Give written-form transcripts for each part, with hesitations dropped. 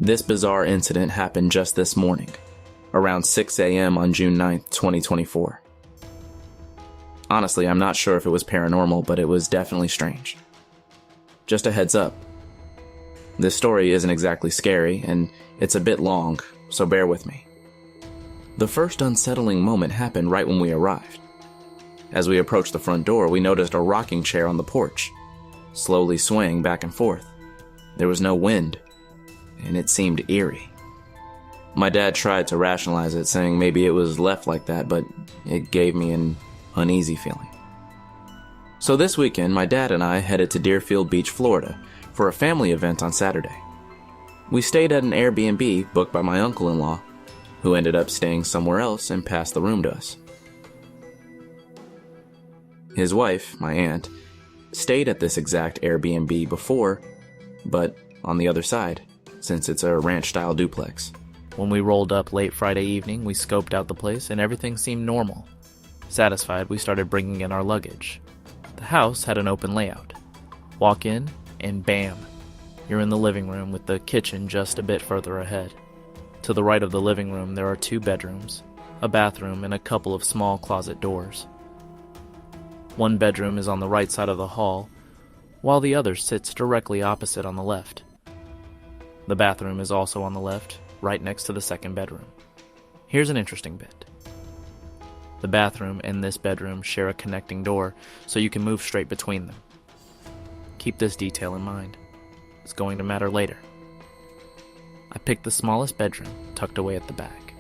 This bizarre incident happened just this morning, around 6 a.m. on June 9th, 2024. Honestly, I'm not sure if it was paranormal, but it was definitely strange. Just a heads up. This story isn't exactly scary, and it's a bit long, so bear with me. The first unsettling moment happened right when we arrived. As we approached the front door, we noticed a rocking chair on the porch, slowly swaying back and forth. There was no wind, and it seemed eerie. My dad tried to rationalize it, saying maybe it was left like that, but it gave me an uneasy feeling. So this weekend, my dad and I headed to Deerfield Beach, Florida, for a family event on Saturday. We stayed at an Airbnb booked by my uncle-in-law, who ended up staying somewhere else and passed the room to us. His wife, my aunt, stayed at this exact Airbnb before, but on the other side, since it's a ranch-style duplex. When we rolled up late Friday evening, we scoped out the place and everything seemed normal. Satisfied, we started bringing in our luggage. The house had an open layout. Walk in, and bam, you're in the living room with the kitchen just a bit further ahead. To the right of the living room, there are 2 bedrooms, a bathroom, and a couple of small closet doors. One bedroom is on the right side of the hall, while the other sits directly opposite on the left. The bathroom is also on the left, right next to the second bedroom. Here's an interesting bit. The bathroom and this bedroom share a connecting door, so you can move straight between them. Keep this detail in mind. It's going to matter later. I picked the smallest bedroom, tucked away at the back.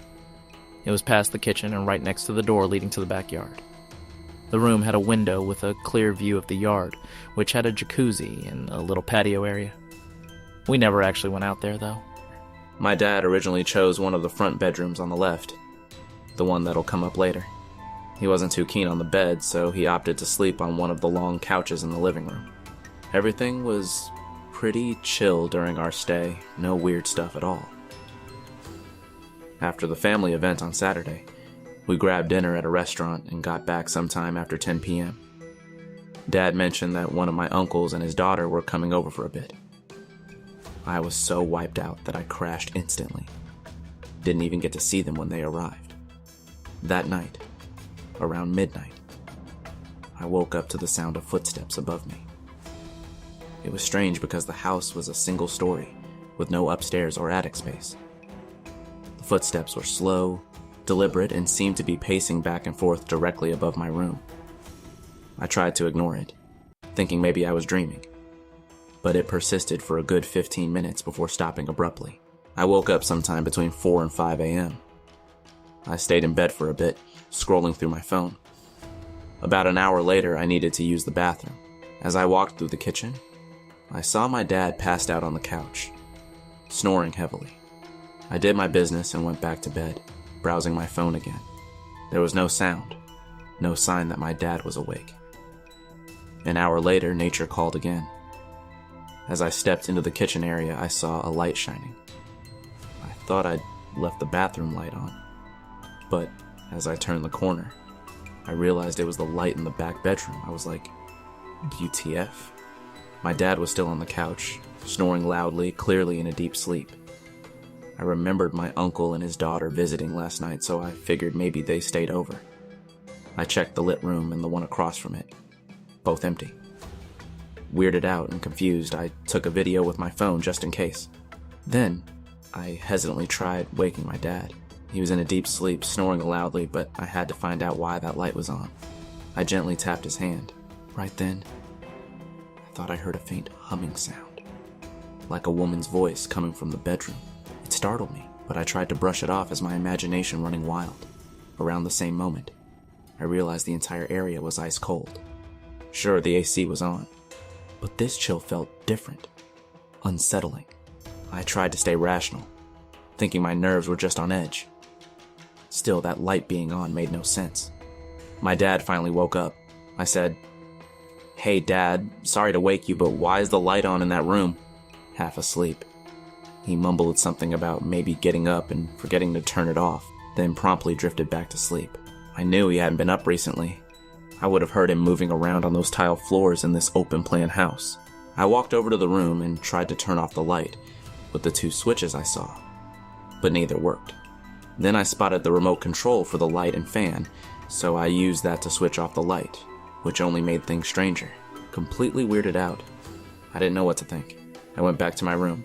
It was past the kitchen and right next to the door leading to the backyard. The room had a window with a clear view of the yard, which had a jacuzzi and a little patio area. We never actually went out there, though. My dad originally chose one of the front bedrooms on the left, the one that'll come up later. He wasn't too keen on the bed, so he opted to sleep on one of the long couches in the living room. Everything was pretty chill during our stay, no weird stuff at all. After the family event on Saturday, we grabbed dinner at a restaurant and got back sometime after 10 p.m. Dad mentioned that one of my uncles and his daughter were coming over for a bit. I was so wiped out that I crashed instantly. Didn't even get to see them when they arrived. That night, around midnight, I woke up to the sound of footsteps above me. It was strange because the house was a single story, with no upstairs or attic space. The footsteps were slow, deliberate, and seemed to be pacing back and forth directly above my room. I tried to ignore it, thinking maybe I was dreaming, but it persisted for a good 15 minutes before stopping abruptly. I woke up sometime between 4 and 5 a.m. I stayed in bed for a bit, scrolling through my phone. About an hour later, I needed to use the bathroom. As I walked through the kitchen, I saw my dad passed out on the couch, snoring heavily. I did my business and went back to bed, browsing my phone again. There was no sound, no sign that my dad was awake. An hour later, nature called again. As I stepped into the kitchen area, I saw a light shining. I thought I'd left the bathroom light on, but as I turned the corner, I realized it was the light in the back bedroom. I was like, WTF? My dad was still on the couch, snoring loudly, clearly in a deep sleep. I remembered my uncle and his daughter visiting last night, so I figured maybe they stayed over. I checked the lit room and the one across from it, both empty. Weirded out and confused, I took a video with my phone just in case. Then, I hesitantly tried waking my dad. He was in a deep sleep, snoring loudly, but I had to find out why that light was on. I gently tapped his hand. Right then, I thought I heard a faint humming sound, like a woman's voice coming from the bedroom. It startled me, but I tried to brush it off as my imagination running wild. Around the same moment, I realized the entire area was ice cold. Sure, the AC was on, but this chill felt different, unsettling. I tried to stay rational, thinking my nerves were just on edge. Still, that light being on made no sense. My dad finally woke up. I said, "Hey Dad, sorry to wake you, but why is the light on in that room?" Half asleep. He mumbled something about maybe getting up and forgetting to turn it off, then promptly drifted back to sleep. I knew he hadn't been up recently. I would have heard him moving around on those tile floors in this open-plan house. I walked over to the room and tried to turn off the light, with the two switches I saw, but neither worked. Then I spotted the remote control for the light and fan, so I used that to switch off the light, which only made things stranger. Completely weirded out. I didn't know what to think. I went back to my room,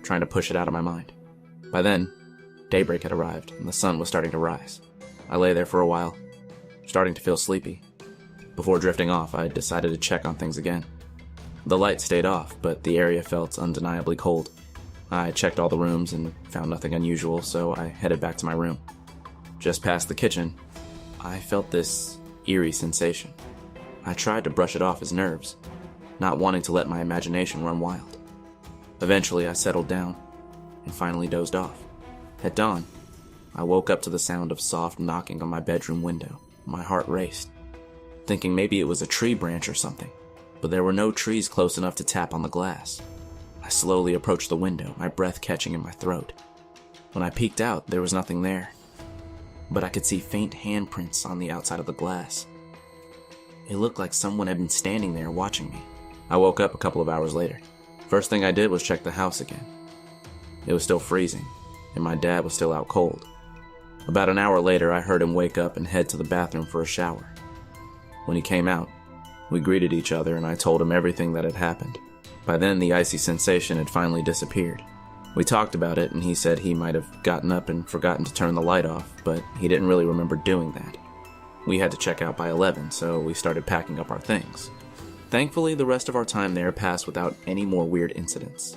trying to push it out of my mind. By then, daybreak had arrived and the sun was starting to rise. I lay there for a while, starting to feel sleepy. Before drifting off, I decided to check on things again. The light stayed off, but the area felt undeniably cold. I checked all the rooms and found nothing unusual, so I headed back to my room. Just past the kitchen, I felt this eerie sensation. I tried to brush it off as nerves, not wanting to let my imagination run wild. Eventually, I settled down and finally dozed off. At dawn, I woke up to the sound of soft knocking on my bedroom window. My heart raced, thinking maybe it was a tree branch or something, but there were no trees close enough to tap on the glass. I slowly approached the window, my breath catching in my throat. When I peeked out, there was nothing there, but I could see faint handprints on the outside of the glass. It looked like someone had been standing there watching me. I woke up a couple of hours later. First thing I did was check the house again. It was still freezing, and my dad was still out cold. About an hour later, I heard him wake up and head to the bathroom for a shower. When he came out, we greeted each other and I told him everything that had happened. By then, the icy sensation had finally disappeared. We talked about it and he said he might have gotten up and forgotten to turn the light off, but he didn't really remember doing that. We had to check out by 11, so we started packing up our things. Thankfully, the rest of our time there passed without any more weird incidents.